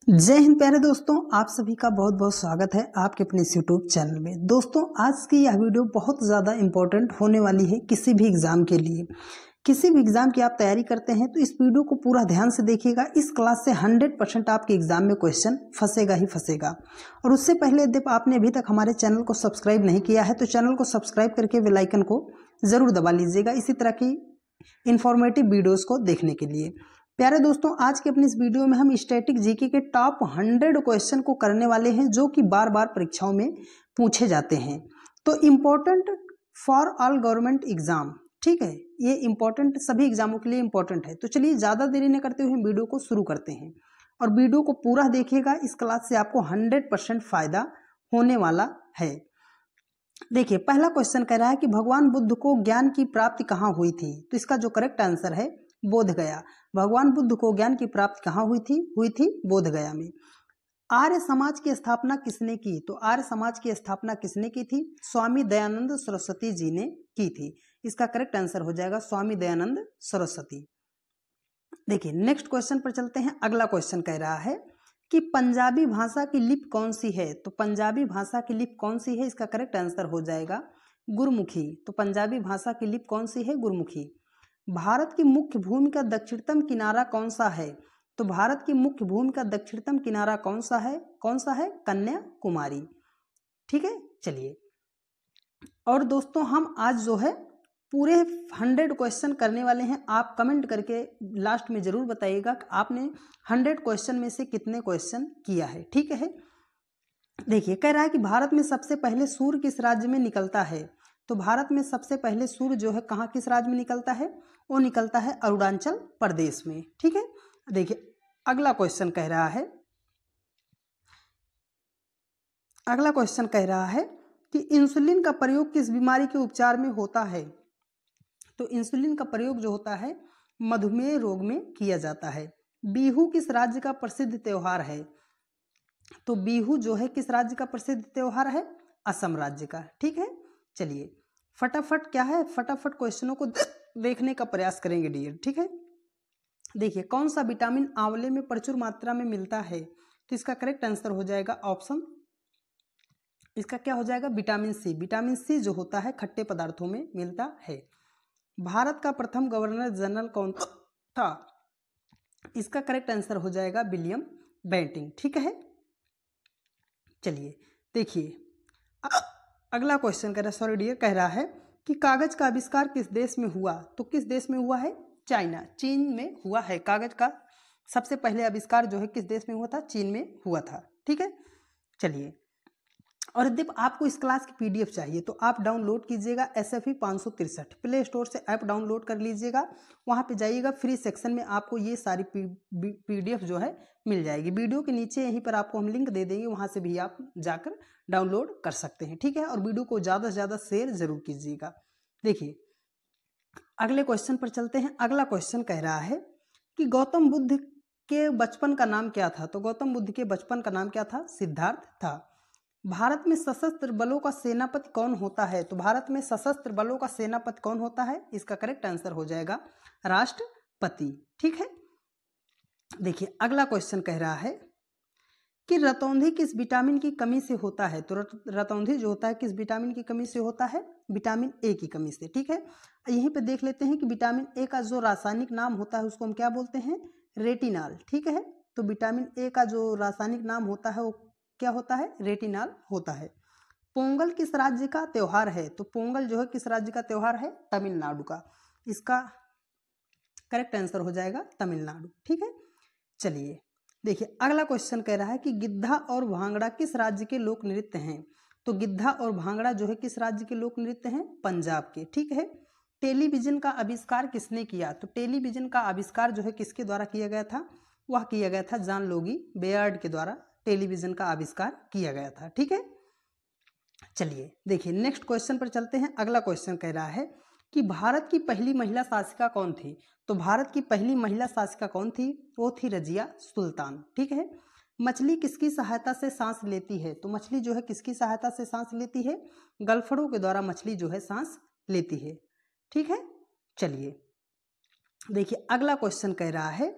जय हिंद प्यारे दोस्तों, आप सभी का बहुत बहुत स्वागत है आपके अपने इस यूट्यूब चैनल में। दोस्तों, आज की यह वीडियो बहुत ज़्यादा इम्पोर्टेंट होने वाली है किसी भी एग्ज़ाम के लिए। किसी भी एग्ज़ाम की आप तैयारी करते हैं तो इस वीडियो को पूरा ध्यान से देखिएगा। इस क्लास से 100% आपके एग्जाम में क्वेश्चन फंसेगा ही फंसेगा। और उससे पहले यदि आपने अभी तक हमारे चैनल को सब्सक्राइब नहीं किया है तो चैनल को सब्सक्राइब करके बेल आइकन को ज़रूर दबा लीजिएगा इसी तरह की इंफॉर्मेटिव वीडियोज़ को देखने के लिए। प्यारे दोस्तों, आज के अपनी इस वीडियो में हम स्टैटिक जीके के टॉप 100 क्वेश्चन को करने वाले हैं जो कि बार बार परीक्षाओं में पूछे जाते हैं। तो important for all government exam, ठीक है, ये इम्पोर्टेंट सभी एग्जामों के लिए इम्पोर्टेंट है। तो चलिए ज़्यादा देरी न करते हुए वीडियो को शुरू करते हैं और वीडियो को पूरा देखिएगा। इस क्लास से आपको 100% फायदा होने वाला है। देखिए, पहला क्वेश्चन कह रहा है कि भगवान बुद्ध को ज्ञान की प्राप्ति कहाँ हुई थी। तो इसका जो करेक्ट आंसर है बोध गया। भगवान बुद्ध को ज्ञान की प्राप्ति कहाँ हुई थी बोध गया में। आर्य समाज की स्थापना किसने की। तो आर्य समाज की स्थापना किसने की थी। स्वामी दयानंद सरस्वती जी ने की थी। इसका करेक्ट आंसर हो जाएगा स्वामी दयानंद सरस्वती। देखिए, नेक्स्ट क्वेश्चन पर चलते हैं। अगला क्वेश्चन कह रहा है कि पंजाबी भाषा की लिपि कौन सी है। तो पंजाबी भाषा की लिपि कौन सी है, इसका करेक्ट आंसर हो जाएगा गुरमुखी। तो पंजाबी भाषा की लिपि कौन सी है, गुरमुखी। भारत की मुख्य भूमि का दक्षिणतम किनारा कौन सा है। तो भारत की मुख्य भूमि का दक्षिणतम किनारा कौन सा है, कन्याकुमारी। ठीक है, चलिए। और दोस्तों, हम आज जो है पूरे 100 क्वेश्चन करने वाले हैं। आप कमेंट करके लास्ट में जरूर बताइएगा कि आपने 100 क्वेश्चन में से कितने क्वेश्चन किया है। ठीक है, देखिए, कह रहा है कि भारत में सबसे पहले सूर्य किस राज्य में निकलता है। तो भारत में सबसे पहले सूर्य जो है कहाँ किस राज्य में निकलता है, वो निकलता है अरुणाचल प्रदेश में। ठीक है, देखिए अगला क्वेश्चन कह रहा है, कि इंसुलिन का प्रयोग किस बीमारी के उपचार में होता है। तो इंसुलिन का प्रयोग जो होता है मधुमेह रोग में किया जाता है। बिहू किस राज्य का प्रसिद्ध त्योहार है। तो बिहू जो है किस राज्य का प्रसिद्ध त्योहार है, असम राज्य का। ठीक है, चलिए फटाफट क्या है, फटाफट क्वेश्चनों को देखने का प्रयास करेंगे डियर। ठीक है, देखिए, कौन सा विटामिन आंवले में प्रचुर मात्रा में मिलता है। तो इसका करेक्ट आंसर हो जाएगा ऑप्शन, इसका क्या हो जाएगा, विटामिन सी। विटामिन सी जो होता है खट्टे पदार्थों में मिलता है। भारत का प्रथम गवर्नर जनरल कौन था। इसका करेक्ट आंसर हो जाएगा विलियम बेंटिंक। ठीक है, चलिए देखिए अगला क्वेश्चन कह रहा है कि कागज का आविष्कार किस देश में हुआ। तो किस देश में हुआ है, चाइना, चीन में हुआ है। कागज का सबसे पहले आविष्कार जो है किस देश में हुआ था, चीन में हुआ था। ठीक है, चलिए। और यदि आपको इस क्लास की पीडीएफ चाहिए तो आप डाउनलोड कीजिएगा SFE 563, प्ले स्टोर से ऐप डाउनलोड कर लीजिएगा। वहाँ पे जाइएगा, फ्री सेक्शन में आपको ये सारी पीडीएफ जो है मिल जाएगी। वीडियो के नीचे यहीं पर आपको हम लिंक दे देंगे, वहाँ से भी आप जाकर डाउनलोड कर सकते हैं। ठीक है, और वीडियो को ज़्यादा से ज़्यादा शेयर जरूर कीजिएगा। देखिए, अगले क्वेश्चन पर चलते हैं। अगला क्वेश्चन कह रहा है कि गौतम बुद्ध के बचपन का नाम क्या था। तो गौतम बुद्ध के बचपन का नाम क्या था, सिद्धार्थ था। भारत में सशस्त्र बलों का सेनापति कौन होता है। तो भारत में सशस्त्र बलों का सेनापति कौन होता है, इसका करेक्ट आंसर हो जाएगा राष्ट्रपति। ठीक है, देखिए अगला क्वेश्चन कह रहा है कि रतौंधी किस विटामिन की कमी से होता है। तो रतौंधी जो होता है किस विटामिन की कमी से होता है, विटामिन ए की कमी से। ठीक है, यहीं पे देख लेते हैं कि विटामिन ए का जो रासायनिक नाम होता है उसको हम क्या बोलते हैं, रेटिनॉल। ठीक है, तो विटामिन ए का जो रासायनिक नाम होता है वो क्या होता है, रेटिनॉल होता है। पोंगल किस राज्य का त्योहार है। तो पोंगल जो है किस राज्य का त्योहार है, तमिलनाडु का। इसका करेक्ट आंसर हो जाएगा तमिलनाडु। ठीक है, चलिए देखिए अगला क्वेश्चन कह रहा है कि गिद्धा और भांगड़ा किस राज्य के लोक नृत्य हैं। तो गिद्धा और भांगड़ा जो है किस राज्य के लोक नृत्य हैं, पंजाब के। ठीक है, टेलीविजन का आविष्कार किसने किया। तो टेलीविजन का आविष्कार जो है किसके द्वारा किया गया था, वह किया गया था जॉन लोगी बेयर्ड के द्वारा टेलीविजन का आविष्कार किया गया था। ठीक है, चलिए देखिए नेक्स्ट क्वेश्चन पर चलते हैं। अगला क्वेश्चन कह रहा है कि भारत की पहली महिला शासिका कौन थी। तो भारत की पहली महिला शासिका कौन थी, वो थी रजिया सुल्तान। ठीक है, मछली किसकी सहायता से सांस लेती है। तो मछली जो है किसकी सहायता से सांस लेती है, गलफड़ों के द्वारा मछली जो है सांस लेती है। ठीक है, चलिए देखिए अगला क्वेश्चन कह रहा है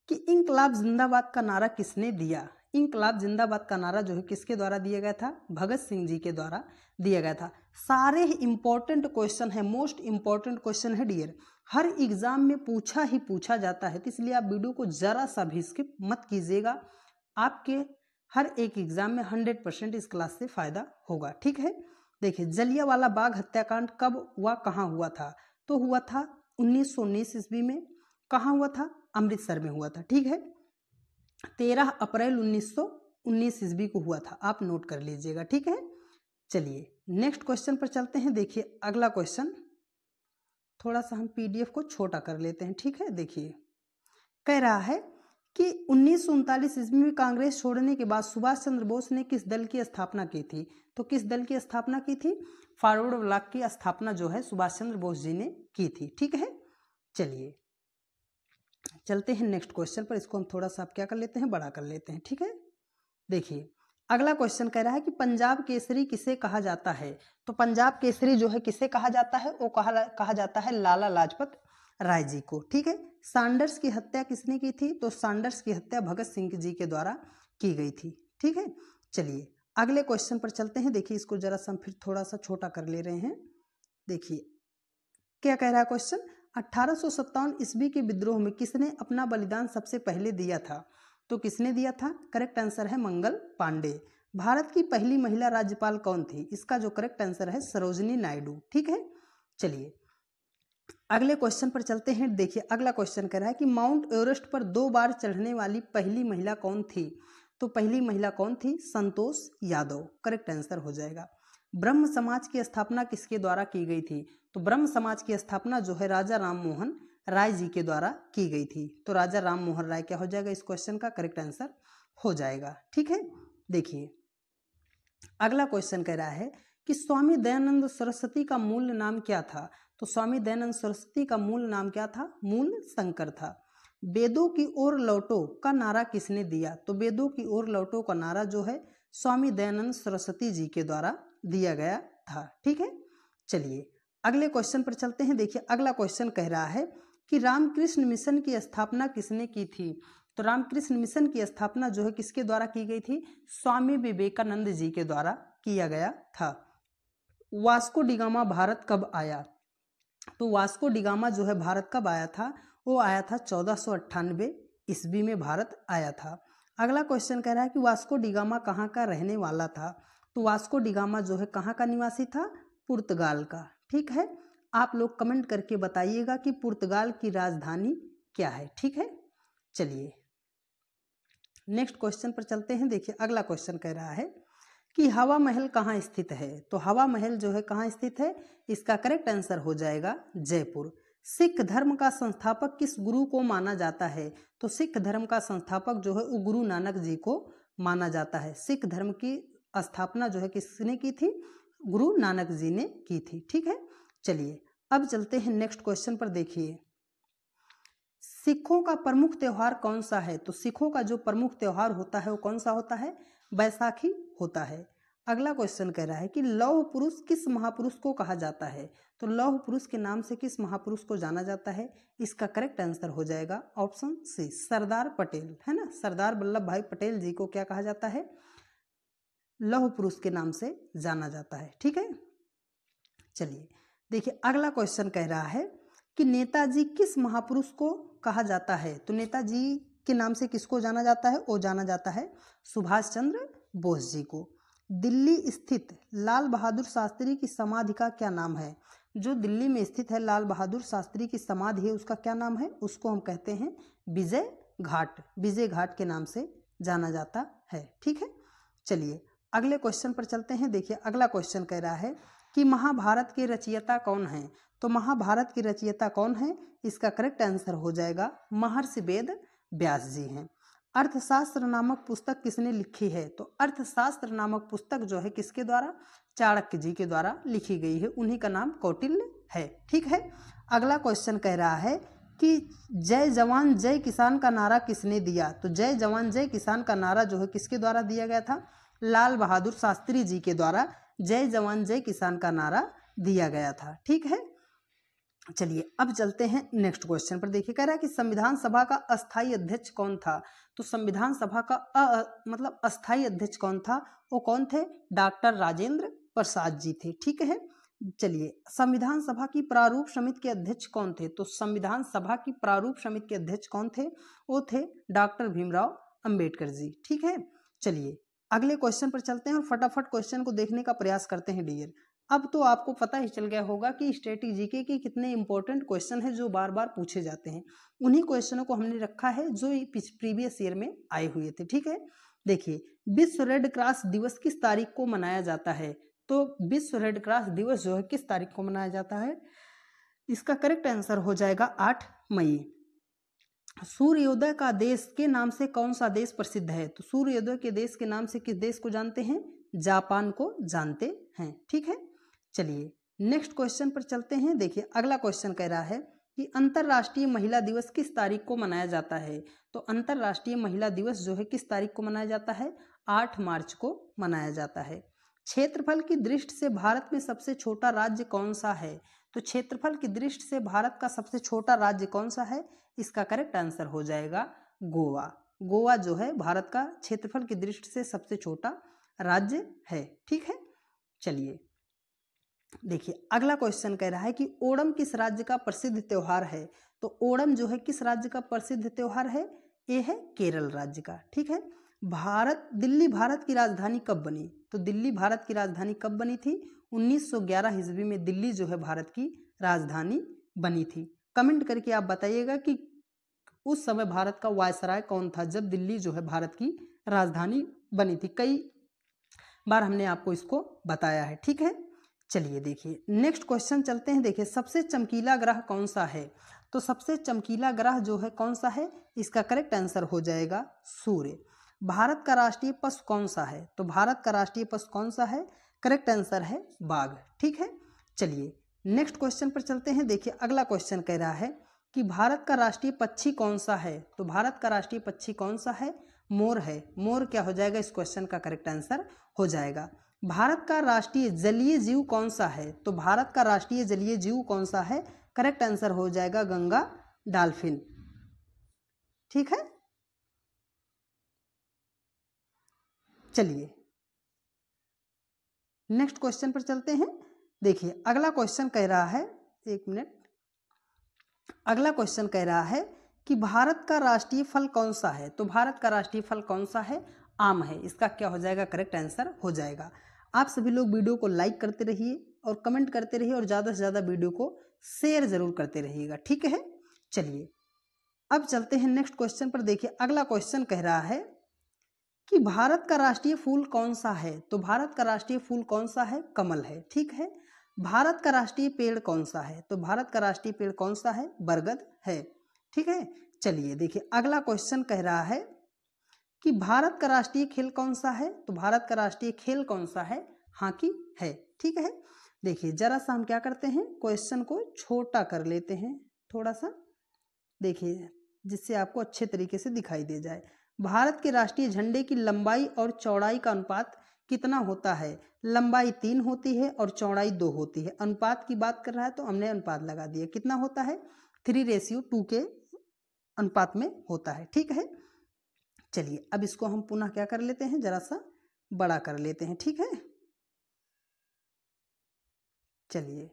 कि इंकलाब जिंदाबाद का नारा किसने दिया। इंकलाब जिंदाबाद का नारा जो है किसके द्वारा दिया गया था, भगत सिंह जी के द्वारा दिया गया था। सारे इंपॉर्टेंट क्वेश्चन है, मोस्ट इंपॉर्टेंट क्वेश्चन है डियर, हर एग्जाम में पूछा ही पूछा जाता है, तो इसलिए आप वीडियो को जरा सा भी स्किप मत कीजिएगा। आपके हर एक एग्जाम में 100% इस क्लास से फायदा होगा, ठीक है। देखिए, जलियांवाला बाग हत्याकांड कब हुआ, कहाँ हुआ था, तो हुआ था 1919 ईस्वी में। कहाँ हुआ था, अमृतसर में हुआ था, ठीक है। 13 अप्रैल 1919 ईस्वी को हुआ था, आप नोट कर लीजिएगा, ठीक है। चलिए नेक्स्ट क्वेश्चन पर चलते हैं। देखिए अगला क्वेश्चन, थोड़ा सा हम पीडीएफ को छोटा कर लेते हैं, ठीक है। देखिए कह रहा है कि 1939 ईस्वी में कांग्रेस छोड़ने के बाद सुभाष चंद्र बोस ने किस दल की स्थापना की थी, तो किस दल की स्थापना की थी, फॉरवर्ड ब्लॉक की स्थापना जो है सुभाष चंद्र बोस जी ने की थी, ठीक है। चलिए चलते हैं नेक्स्ट क्वेश्चन पर, इसको हम थोड़ा सा क्या कर लेते हैं, बड़ा कर लेते हैं, ठीक है। देखिए अगला क्वेश्चन कह रहा है कि पंजाब केसरी किसे कहा जाता है, तो पंजाब केसरी जो है किसे कहा जाता है, वो कहा जाता है लाला लाजपत राय जी को, ठीक है। सैंडर्स की हत्या किसने की थी, तो सैंडर्स की हत्या भगत सिंह जी के द्वारा की गई थी, ठीक है। चलिए अगले क्वेश्चन पर चलते हैं। देखिए इसको जरा सा फिर थोड़ा सा छोटा कर ले रहे हैं। देखिए क्या कह रहा है क्वेश्चन, 1857 ईस्वी के विद्रोह में किसने अपना बलिदान सबसे पहले दिया था, तो किसने दिया था, करेक्ट आंसर है मंगल पांडे। भारत की पहली महिला राज्यपाल कौन थी, इसका जो करेक्ट आंसर है सरोजिनी नायडू, ठीक है। चलिए अगले क्वेश्चन पर चलते हैं। देखिए अगला क्वेश्चन कह रहा है कि माउंट एवरेस्ट पर 2 बार चढ़ने वाली पहली महिला कौन थी, तो पहली महिला कौन थी, संतोष यादव, करेक्ट आंसर हो जाएगा। ब्रह्म समाज की स्थापना किसके द्वारा की गई थी, तो ब्रह्म समाज की स्थापना जो है राजा राम मोहन राय जी के द्वारा की गई थी, तो राजा राम मोहन राय क्या हो जाएगा, इस क्वेश्चन का करेक्ट आंसर हो जाएगा, ठीक है। देखिए अगला क्वेश्चन कह रहा है कि स्वामी दयानंद सरस्वती का मूल नाम क्या था, तो स्वामी दयानंद सरस्वती का मूल नाम क्या था, मूल शंकर था। वेदों की ओर लौटो का नारा किसने दिया, तो वेदों की ओर लौटो का नारा जो है स्वामी दयानंद सरस्वती जी के द्वारा दिया गया था, ठीक है। चलिए अगले क्वेश्चन पर चलते हैं। देखिए अगला क्वेश्चन कह रहा है कि रामकृष्ण मिशन की स्थापना किसने की थी, तो रामकृष्ण मिशन की स्थापना जो है किसके द्वारा की गई थी, स्वामी विवेकानंद जी के द्वारा किया गया था। वास्को डिगामा भारत कब आया, तो वास्को डिगामा जो है भारत कब आया था, वो आया था 1498 ईस्वी में भारत आया था। अगला क्वेश्चन कह रहा है कि वास्को डिगामा कहाँ का रहने वाला था, तो वास्को डिगामा जो है कहाँ का निवासी था, पुर्तगाल का, ठीक है। आप लोग कमेंट करके बताइएगा कि पुर्तगाल की राजधानी क्या है, ठीक है। चलिए नेक्स्ट क्वेश्चन पर चलते हैं। देखिए अगला क्वेश्चन कह रहा है कि हवा महल कहाँ स्थित है, तो हवा महल जो है कहाँ स्थित है, इसका करेक्ट आंसर हो जाएगा जयपुर। सिख धर्म का संस्थापक किस गुरु को माना जाता है, तो सिख धर्म का संस्थापक जो है वो गुरु नानक जी को माना जाता है। सिख धर्म की स्थापना जो है किसने की थी, गुरु नानक जी ने की थी, ठीक है। चलिए अब चलते हैं नेक्स्ट क्वेश्चन पर। देखिए सिखों का प्रमुख त्योहार कौन सा है, तो सिखों का जो प्रमुख त्योहार होता है वो कौन सा होता है, बैसाखी होता है। अगला क्वेश्चन कह रहा है कि लौह पुरुष किस महापुरुष को कहा जाता है, तो लौह पुरुष के नाम से किस महापुरुष को जाना जाता है, इसका करेक्ट आंसर हो जाएगा ऑप्शन सी, सरदार पटेल, है ना। सरदार वल्लभ भाई पटेल जी को क्या कहा जाता है, लौह पुरुष के नाम से जाना जाता है, ठीक है। चलिए देखिए अगला क्वेश्चन कह रहा है कि नेताजी किस महापुरुष को कहा जाता है, तो नेताजी के नाम से किसको जाना जाता है, वो जाना जाता है सुभाष चंद्र बोस जी को। दिल्ली स्थित लाल बहादुर शास्त्री की समाधि का क्या नाम है, जो दिल्ली में स्थित है लाल बहादुर शास्त्री की समाधि है उसका क्या नाम है, उसको हम कहते हैं विजय घाट, विजय घाट के नाम से जाना जाता है, ठीक है। चलिए अगले क्वेश्चन पर चलते हैं। देखिए अगला क्वेश्चन कह रहा है कि महाभारत के रचयिता कौन है, तो महाभारत के रचयिता कौन है, इसका करेक्ट आंसर हो जाएगा महर्षि वेद व्यास जी हैं। अर्थशास्त्र नामक पुस्तक किसने लिखी है, तो अर्थशास्त्र नामक पुस्तक जो है किसके द्वारा, चाणक्य जी के द्वारा लिखी गई है, उन्हीं का नाम कौटिल्य है, ठीक है। अगला क्वेश्चन कह रहा है कि जय जवान जय किसान का नारा किसने दिया, तो जय जवान जय किसान का नारा जो है किसके द्वारा दिया गया था, लाल बहादुर शास्त्री जी के द्वारा जय जवान जय किसान का नारा दिया गया था, ठीक है। चलिए अब चलते हैं नेक्स्ट क्वेश्चन पर। देखिए कह रहा है कि संविधान सभा का अस्थायी अध्यक्ष कौन था। तो संविधान सभा का मतलब अस्थायी अध्यक्ष कौन था, वो कौन थे, डॉक्टर राजेंद्र प्रसाद जी थे। ठीक है। चलिए संविधान सभा की प्रारूप समिति के अध्यक्ष कौन थे। तो संविधान सभा की प्रारूप समिति के अध्यक्ष कौन थे, वो थे डॉक्टर भीमराव अंबेडकर जी। ठीक है। चलिए अगले क्वेश्चन पर चलते हैं और फटाफट क्वेश्चन को देखने का प्रयास करते हैं डियर। अब तो आपको पता ही चल गया होगा कि स्टैटिक जीके के कितने इंपॉर्टेंट क्वेश्चन हैं जो बार बार पूछे जाते हैं। उन्हीं क्वेश्चनों को हमने रखा है जो प्रीवियस ईयर में आए हुए थे। ठीक है। देखिए विश्व रेड क्रॉस दिवस किस तारीख को मनाया जाता है। तो विश्व रेड क्रॉस दिवस जो है किस तारीख को मनाया जाता है, इसका करेक्ट आंसर हो जाएगा 8 मई। सूर्योदय का देश के नाम से कौन सा देश प्रसिद्ध है। तो सूर्योदय के देश के नाम से किस देश को जानते हैं, जापान को जानते हैं। ठीक है। चलिए नेक्स्ट क्वेश्चन पर चलते हैं। देखिए अगला क्वेश्चन कह रहा है कि अंतर्राष्ट्रीय महिला दिवस किस तारीख को मनाया जाता है। तो अंतर्राष्ट्रीय महिला दिवस जो है किस तारीख को मनाया जाता है, 8 मार्च को मनाया जाता है। क्षेत्रफल की दृष्टि से भारत में सबसे छोटा राज्य कौन सा है। तो क्षेत्रफल की दृष्टि से भारत का सबसे छोटा राज्य कौन सा है, इसका करेक्ट आंसर हो जाएगा गोवा। गोवा जो है भारत का क्षेत्रफल की दृष्टि से सबसे छोटा राज्य है। ठीक है। चलिए देखिए अगला क्वेश्चन कह रहा है कि ओणम किस राज्य का प्रसिद्ध त्योहार है। तो ओणम जो है किस राज्य का प्रसिद्ध त्योहार है, ये है केरल राज्य का। ठीक है। दिल्ली भारत की राजधानी कब बनी। तो दिल्ली भारत की राजधानी कब बनी थी, 1911 ईस्वी में दिल्ली जो है भारत की राजधानी बनी थी। कमेंट करके आप बताइएगा कि उस समय भारत का वायसराय कौन था जब दिल्ली जो है भारत की राजधानी बनी थी। कई बार हमने आपको इसको बताया है। ठीक है। चलिए देखिए नेक्स्ट क्वेश्चन चलते हैं। देखिए सबसे चमकीला ग्रह कौन सा है। तो सबसे चमकीला ग्रह जो है कौन सा है, इसका करेक्ट आंसर हो जाएगा सूर्य। भारत का राष्ट्रीय पशु कौन सा है। तो भारत का राष्ट्रीय पशु कौन सा है, करेक्ट आंसर है बाघ। ठीक है। चलिए नेक्स्ट क्वेश्चन पर चलते हैं। देखिए अगला क्वेश्चन कह रहा है कि भारत का राष्ट्रीय पक्षी कौन सा है। तो भारत का राष्ट्रीय पक्षी कौन सा है, मोर है। मोर क्या हो जाएगा, इस क्वेश्चन का करेक्ट आंसर हो जाएगा। भारत का राष्ट्रीय जलीय जीव कौन सा है। तो भारत का राष्ट्रीय जलीय जीव कौन सा है, करेक्ट आंसर हो जाएगा गंगा डॉल्फिन। ठीक है। चलिए नेक्स्ट क्वेश्चन पर चलते हैं। देखिए अगला क्वेश्चन कह रहा है, एक मिनट, अगला क्वेश्चन कह रहा है कि भारत का राष्ट्रीय फल कौन सा है। तो भारत का राष्ट्रीय फल कौन सा है, आम है। इसका क्या हो जाएगा, करेक्ट आंसर हो जाएगा। आप सभी लोग वीडियो को लाइक करते रहिए और कमेंट करते रहिए और ज़्यादा से ज़्यादा वीडियो को शेयर जरूर करते रहिएगा। ठीक है। चलिए अब चलते हैं नेक्स्ट क्वेश्चन पर। देखिए अगला क्वेश्चन कह रहा है कि भारत का राष्ट्रीय फूल कौन सा है। तो भारत का राष्ट्रीय फूल कौन सा है, कमल है। ठीक है। भारत का राष्ट्रीय पेड़ कौन सा है। तो भारत का राष्ट्रीय पेड़ कौन सा है, बरगद है। ठीक है। चलिए देखिए अगला क्वेश्चन कह रहा है कि भारत का राष्ट्रीय खेल कौन सा है। तो भारत का राष्ट्रीय खेल कौन सा है, हॉकी है। ठीक है। देखिए जरा सा हम क्या करते हैं, क्वेश्चन को छोटा कर लेते हैं थोड़ा सा, देखिए जिससे आपको अच्छे तरीके से दिखाई दे जाए। भारत के राष्ट्रीय झंडे की लंबाई और चौड़ाई का अनुपात कितना होता है। लंबाई 3 होती है और चौड़ाई 2 होती है। अनुपात की बात कर रहा है तो हमने अनुपात लगा दिया। कितना होता है, 3:2 के अनुपात में होता है। ठीक है। चलिए अब इसको हम पुनः क्या कर लेते हैं, जरा सा बड़ा कर लेते हैं। ठीक है। चलिए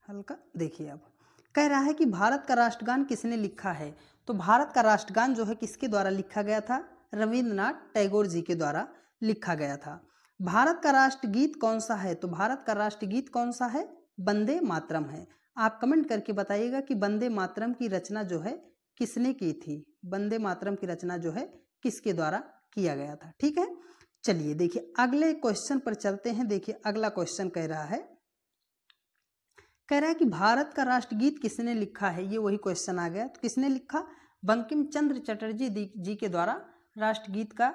हल्का देखिए, अब कह रहा है कि भारत का राष्ट्रगान किसने लिखा है। तो भारत का राष्ट्रगान जो है किसके द्वारा लिखा गया था, रविंद्रनाथ टैगोर जी के द्वारा लिखा गया था। भारत का राष्ट्रगीत कौन सा है। तो भारत का राष्ट्रगीत कौन सा है, वंदे मातरम है। आप कमेंट करके बताइएगा कि वंदे मातरम की रचना जो है किसने की थी, वंदे मातरम की रचना जो है किसके द्वारा किया गया था। ठीक है। चलिए देखिए अगले क्वेश्चन पर चलते हैं। देखिए अगला क्वेश्चन कह रहा है कि भारत का राष्ट्रगीत किसने लिखा है। ये वही क्वेश्चन आ गया। तो किसने लिखा, बंकिम चंद्र चटर्जी जी के द्वारा राष्ट्रगीत का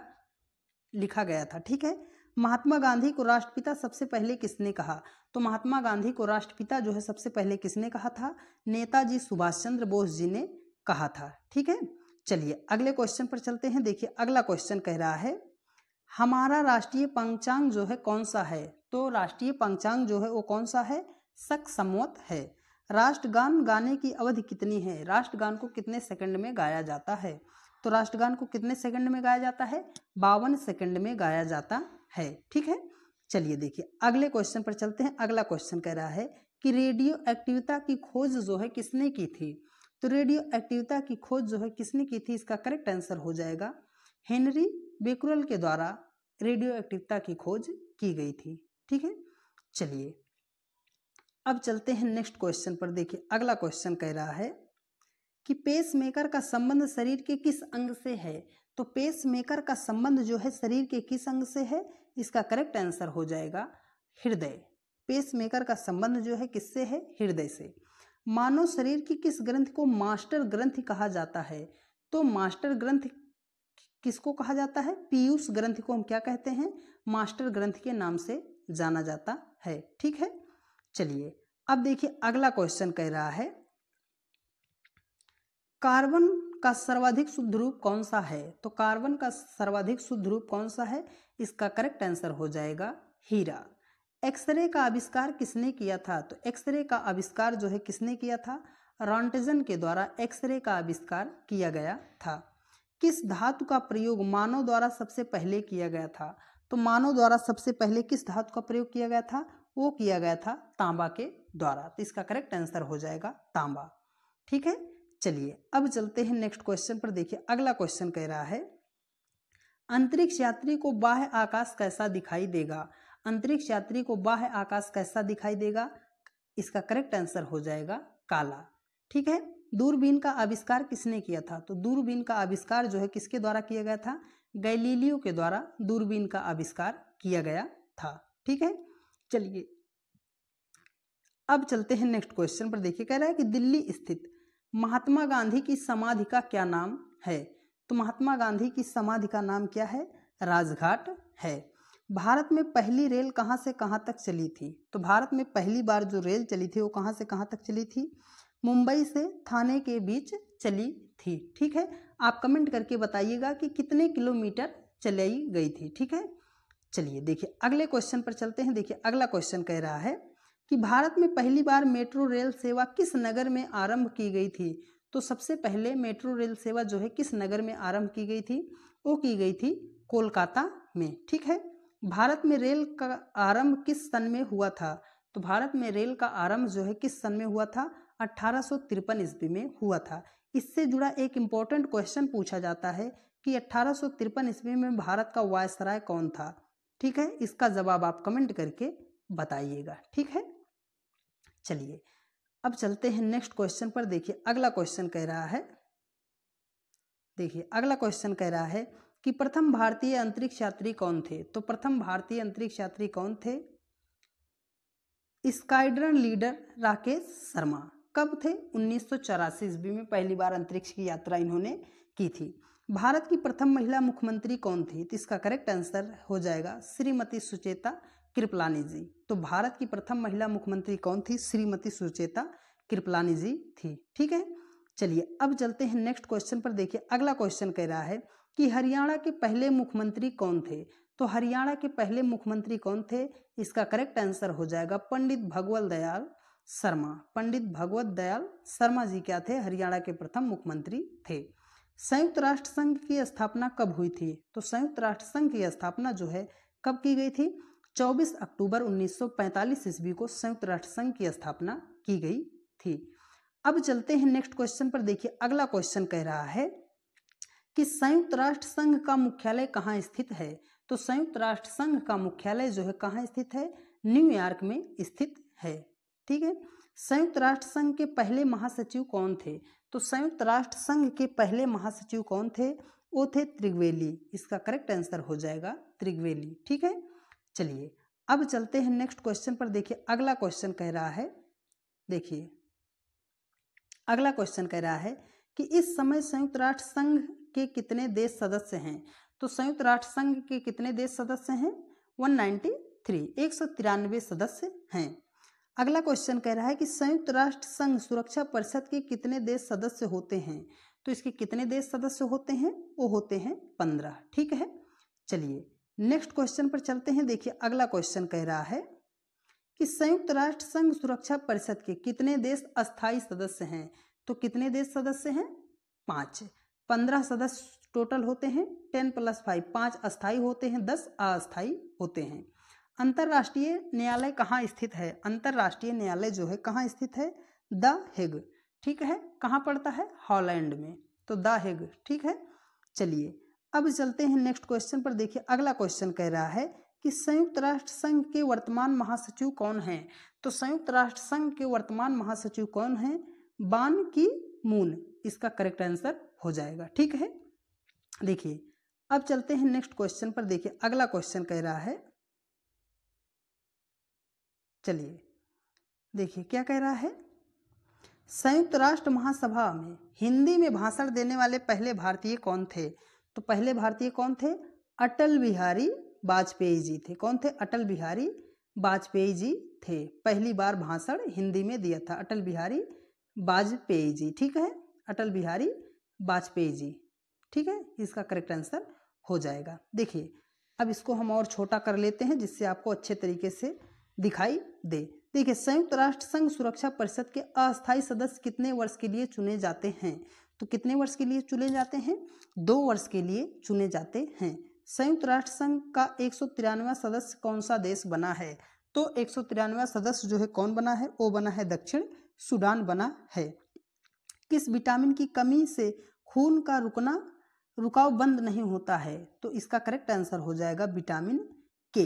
लिखा गया था। ठीक है। महात्मा गांधी को राष्ट्रपिता सबसे पहले किसने कहा। तो महात्मा गांधी को राष्ट्रपिता जो है सबसे पहले किसने कहा था, नेताजी सुभाष चंद्र बोस जी ने कहा था। ठीक है। चलिए अगले क्वेश्चन पर चलते हैं। देखिए अगला क्वेश्चन कह रहा है हमारा राष्ट्रीय पंचांग जो है कौन सा है। तो राष्ट्रीय पंचांग जो है वो कौन सा है, शक संवत है। राष्ट्रगान गाने की अवधि कितनी है? राष्ट्रगान को कितने सेकंड में गाया जाता है? तो राष्ट्रगान को कितने सेकंड में गाया जाता है? 52 सेकंड में गाया जाता है। ठीक है, चलिए देखिए अगले क्वेश्चन पर चलते हैं। अगला क्वेश्चन कह रहा है कि रेडियो एक्टिविता की खोज जो है किसने की थी? तो रेडियो एक्टिविता की खोज जो है किसने की थी? इसका करेक्ट आंसर हो जाएगा हेनरी बेक्वेल के द्वारा रेडियो एक्टिविता की खोज की गई थी। ठीक है, चलिए अब चलते हैं नेक्स्ट क्वेश्चन पर। देखिए अगला क्वेश्चन कह रहा है कि पेसमेकर का संबंध शरीर के किस अंग से है? तो पेसमेकर का संबंध जो है शरीर के किस अंग से है? इसका करेक्ट आंसर हो जाएगा हृदय। पेसमेकर का संबंध जो है किससे है? हृदय से। मानव शरीर की किस ग्रंथि को मास्टर ग्रंथि कहा जाता है? तो मास्टर ग्रंथि किसको कहा जाता है? पीयूष ग्रंथि को हम क्या कहते हैं? मास्टर ग्रंथि के नाम से जाना जाता है। ठीक है, चलिए अब देखिए अगला क्वेश्चन कह रहा है कार्बन का सर्वाधिक शुद्ध रूप कौन सा है? तो कार्बन का सर्वाधिक शुद्ध रूप कौन सा है? इसका करेक्ट आंसर हो जाएगा हीरा। एक्सरे का आविष्कार किसने किया था? तो एक्सरे का आविष्कार जो है किसने किया था? रॉन्टजन के द्वारा एक्सरे का आविष्कार किया गया था। किस धातु का प्रयोग मानव द्वारा सबसे पहले किया गया था? तो मानव द्वारा सबसे पहले किस धातु का प्रयोग किया गया था? वो किया गया था तांबा के द्वारा। तो इसका करेक्ट आंसर हो जाएगा तांबा। ठीक है, चलिए अब चलते हैं नेक्स्ट क्वेश्चन पर। देखिए अगला क्वेश्चन कह रहा है अंतरिक्ष यात्री को बाह्य आकाश कैसा दिखाई देगा? अंतरिक्ष यात्री को बाह्य आकाश कैसा दिखाई देगा? इसका करेक्ट आंसर हो जाएगा काला। ठीक है, दूरबीन का आविष्कार किसने किया था? तो दूरबीन का आविष्कार जो है किसके द्वारा किया गया था? गैलीलियो के द्वारा दूरबीन का आविष्कार किया गया था। ठीक है, चलिए अब चलते हैं नेक्स्ट क्वेश्चन पर। देखिए कह रहा है कि दिल्ली स्थित महात्मा गांधी की समाधि का क्या नाम है? तो महात्मा गांधी की समाधि का नाम क्या है? राजघाट है। भारत में पहली रेल कहाँ से कहाँ तक चली थी? तो भारत में पहली बार जो रेल चली थी वो कहाँ से कहाँ तक चली थी? मुंबई से थाने के बीच चली थी। ठीक है, आप कमेंट करके बताइएगा कि कितने किलोमीटर चलाई गई थी। ठीक है, चलिए देखिए अगले क्वेश्चन पर चलते हैं। देखिए अगला क्वेश्चन कह रहा है कि भारत में पहली बार मेट्रो रेल सेवा किस नगर में आरंभ की गई थी? तो सबसे पहले मेट्रो रेल सेवा जो है किस नगर में आरंभ की गई थी? वो की गई थी कोलकाता में। ठीक है, भारत में रेल का आरंभ किस सन में हुआ था? तो भारत में रेल का आरंभ जो है किस सन में हुआ था? 1853 ईस्वी में हुआ था। इससे जुड़ा एक इम्पोर्टेंट क्वेश्चन पूछा जाता है कि 1853 ईस्वी में भारत का वायसराय कौन था? ठीक है, इसका जवाब आप कमेंट करके बताइएगा। ठीक है, चलिए अब चलते हैं नेक्स्ट क्वेश्चन पर। देखिए अगला क्वेश्चन कह रहा है कि प्रथम भारतीय अंतरिक्ष यात्री कौन थे? तो प्रथम भारतीय अंतरिक्ष यात्री कौन थे? Squadron leader Rakesh Sharma. कब थे? 1984 ईस्वी में पहली बार अंतरिक्ष की यात्रा इन्होंने की थी। भारत की प्रथम महिला मुख्यमंत्री कौन थी? तो इसका करेक्ट आंसर हो जाएगा श्रीमती सुचेता कृपलानी जी। तो भारत की प्रथम महिला मुख्यमंत्री कौन थी? श्रीमती सुचेता कृपलानी जी थी। ठीक है, चलिए अब चलते हैं नेक्स्ट क्वेश्चन पर। देखिए अगला क्वेश्चन कह रहा है कि हरियाणा के पहले मुख्यमंत्री कौन थे? तो हरियाणा के पहले मुख्यमंत्री कौन थे? इसका करेक्ट आंसर हो जाएगा पंडित भगवत दयाल शर्मा। पंडित भगवत दयाल शर्मा जी क्या थे? हरियाणा के प्रथम मुख्यमंत्री थे। संयुक्त राष्ट्र संघ की स्थापना कब हुई थी? तो संयुक्त राष्ट्र संघ की स्थापना जो है कब की गई थी? 24 अक्टूबर 1945 ईस्वी को संयुक्त राष्ट्र संघ की स्थापना की गई थी। अब चलते हैं नेक्स्ट क्वेश्चन पर। देखिए अगला क्वेश्चन कह रहा है कि संयुक्त राष्ट्र संघ का मुख्यालय कहाँ स्थित है? तो संयुक्त राष्ट्र संघ का मुख्यालय जो है कहाँ स्थित है? न्यूयॉर्क में स्थित है। ठीक है, संयुक्त राष्ट्र संघ के पहले महासचिव कौन थे? तो संयुक्त राष्ट्र संघ के पहले महासचिव कौन थे? वो थे त्रिगवेली। इसका करेक्ट आंसर हो जाएगा त्रिगवेली। ठीक है, चलिए अब चलते हैं नेक्स्ट क्वेश्चन पर। देखिए अगला क्वेश्चन कह रहा है कि इस समय संयुक्त राष्ट्र संघ के कितने देश सदस्य हैं? तो संयुक्त राष्ट्र संघ के कितने देश सदस्य हैं? 193 सदस्य हैं। अगला क्वेश्चन कह रहा है कि संयुक्त राष्ट्र संघ सुरक्षा परिषद के कितने देश सदस्य होते हैं? तो इसके कितने देश सदस्य होते हैं? वो होते हैं 15। ठीक है, चलिए नेक्स्ट क्वेश्चन पर चलते हैं। देखिए अगला क्वेश्चन कह रहा है कि संयुक्त राष्ट्र संघ सुरक्षा परिषद के कितने देश अस्थायी सदस्य हैं? तो कितने देश सदस्य हैं? 5। 15 सदस्य टोटल होते हैं, 10 + 5 5 अस्थायी होते हैं, 10 अस्थायी होते हैं। अंतर्राष्ट्रीय न्यायालय कहाँ स्थित है? अंतर्राष्ट्रीय न्यायालय जो है कहाँ स्थित है? The Hague. ठीक है, कहाँ पड़ता है? हॉलैंड में। तो द हेग। ठीक है, चलिए अब चलते हैं नेक्स्ट क्वेश्चन पर। देखिए अगला क्वेश्चन कह रहा है कि संयुक्त राष्ट्र संघ के वर्तमान महासचिव कौन हैं? तो संयुक्त राष्ट्र संघ के वर्तमान महासचिव कौन हैं? बान की मून इसका करेक्ट आंसर हो जाएगा। ठीक है, देखिए अब चलते हैं नेक्स्ट क्वेश्चन पर। देखिए अगला क्वेश्चन कह रहा है, चलिए देखिए क्या कह रहा है। संयुक्त राष्ट्र महासभा में हिंदी में भाषण देने वाले पहले भारतीय कौन थे? तो पहले भारतीय कौन थे? अटल बिहारी वाजपेयी जी थे। कौन थे? अटल बिहारी वाजपेयी जी थे। पहली बार भाषण हिंदी में दिया था अटल बिहारी वाजपेयी जी। ठीक है, अटल बिहारी वाजपेयी जी। ठीक है, इसका करेक्ट आंसर हो जाएगा। देखिए अब इसको हम और छोटा कर लेते हैं जिससे आपको अच्छे तरीके से दिखाई दे। देखिए संयुक्त राष्ट्र संघ सुरक्षा परिषद के अस्थायी सदस्य कितने वर्ष के लिए चुने जाते हैं? तो कितने वर्ष के लिए चुने जाते हैं? 2 वर्ष के लिए चुने जाते हैं। संयुक्त राष्ट्र संघ का 193वां सदस्य कौन सा देश बना है? तो 193वां सदस्य जो है कौन बना है? वो बना है दक्षिण सूडान बना है। किस विटामिन की कमी से खून का रुकाव बंद नहीं होता है? तो इसका करेक्ट आंसर हो जाएगा विटामिन के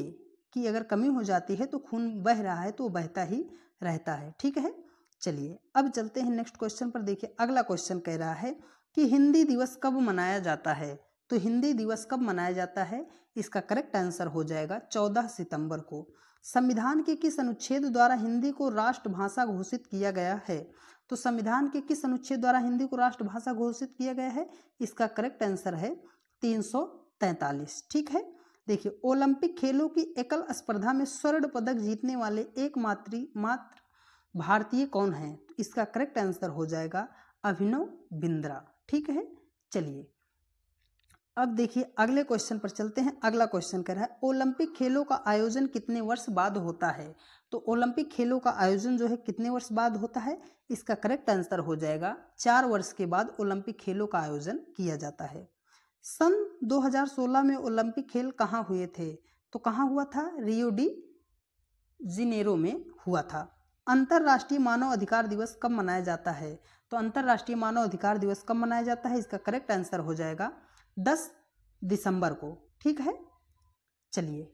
की अगर कमी हो जाती है तो खून बह रहा है तो वो बहता ही रहता है। ठीक है, चलिए अब चलते हैं नेक्स्ट क्वेश्चन पर। देखिए अगला क्वेश्चन कह रहा है कि हिंदी दिवस कब मनाया जाता है? तो हिंदी दिवस कब मनाया जाता है? इसका करेक्ट आंसर हो जाएगा 14 सितंबर को। संविधान के किस अनुच्छेद द्वारा हिंदी को राष्ट्रभाषा घोषित किया गया है? तो संविधान के किस अनुच्छेद द्वारा हिंदी को राष्ट्रभाषा घोषित किया गया है? इसका करेक्ट आंसर है 343। ठीक है, देखिए ओलंपिक खेलों की एकल स्पर्धा में स्वर्ण पदक जीतने वाले एकमात्र भारतीय कौन है? इसका करेक्ट आंसर हो जाएगा अभिनव बिंद्रा। ठीक है, चलिए अब देखिए अगले क्वेश्चन पर चलते हैं। अगला क्वेश्चन कह रहा है ओलंपिक खेलों का आयोजन कितने वर्ष बाद होता है? तो ओलंपिक खेलों का आयोजन जो है कितने वर्ष बाद होता है? इसका करेक्ट आंसर हो जाएगा 4 वर्ष के बाद ओलंपिक खेलों का आयोजन किया जाता है। सन 2016 में ओलंपिक खेल कहाँ हुए थे? तो कहाँ हुआ था? रियो डी जिनेरो में हुआ था। अंतर्राष्ट्रीय मानव अधिकार दिवस कब मनाया जाता है? तो अंतर्राष्ट्रीय मानव अधिकार दिवस कब मनाया जाता है? इसका करेक्ट आंसर हो जाएगा 10 दिसंबर को। ठीक है, चलिए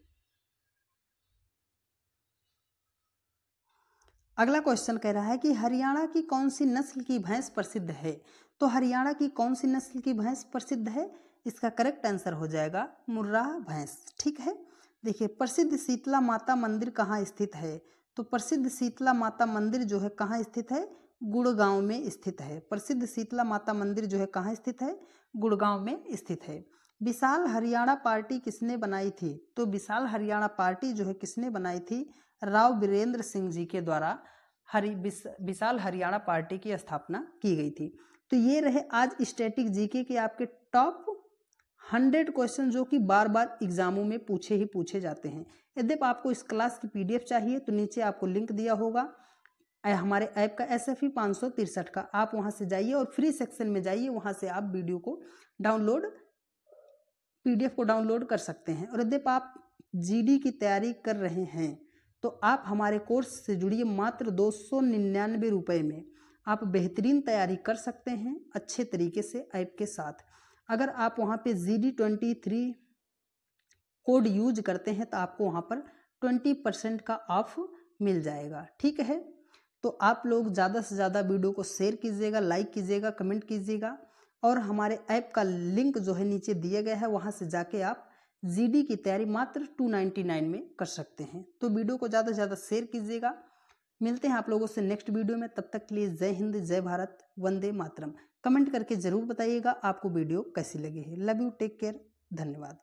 अगला क्वेश्चन कह रहा है कि हरियाणा की कौन सी नस्ल की भैंस प्रसिद्ध है? तो हरियाणा की कौन सी नस्ल की भैंस प्रसिद्ध है? इसका करेक्ट आंसर हो जाएगा मुर्राह भैंस। ठीक है, देखिए प्रसिद्ध शीतला माता मंदिर कहाँ स्थित है? तो प्रसिद्ध शीतला माता मंदिर जो है कहाँ स्थित है? गुड़गांव में स्थित है। प्रसिद्ध शीतला माता मंदिर जो है कहाँ स्थित है? गुड़गांव में स्थित है। विशाल हरियाणा पार्टी किसने बनाई थी? तो विशाल हरियाणा पार्टी जो है किसने बनाई थी? राव वीरेंद्र सिंह जी के द्वारा विशाल हरियाणा पार्टी की स्थापना की गई थी। तो ये रहे आज स्टैटिक जीके के आपके टॉप 100 क्वेश्चन जो कि बार बार एग्जामों में पूछे जाते हैं। यदि आपको इस क्लास की पीडीएफ चाहिए तो नीचे आपको लिंक दिया होगा हमारे ऐप का SFE 563 का, आप वहां से जाइए और फ्री सेक्शन में जाइए, वहां से आप वीडियो को पीडीएफ को डाउनलोड कर सकते हैं। और यदि आप जीडी की तैयारी कर रहे हैं तो आप हमारे कोर्स से जुड़िए। मात्र 299 रुपये में आप बेहतरीन तैयारी कर सकते हैं अच्छे तरीके से ऐप के साथ। अगर आप वहाँ पे GD23 कोड यूज करते हैं तो आपको वहाँ पर 20% का ऑफ मिल जाएगा। ठीक है, तो आप लोग ज़्यादा से ज़्यादा वीडियो को शेयर कीजिएगा, लाइक कीजिएगा, कमेंट कीजिएगा और हमारे ऐप का लिंक जो है नीचे दिया गया है, वहाँ से जाके आप जीडी की तैयारी मात्र 299 में कर सकते हैं। तो वीडियो को ज़्यादा से ज़्यादा शेयर कीजिएगा। मिलते हैं आप लोगों से नेक्स्ट वीडियो में, तब तक के लिए जय हिंद, जय भारत, वंदे मातरम। कमेंट करके ज़रूर बताइएगा आपको वीडियो कैसी लगी है। लव यू, टेक केयर, धन्यवाद।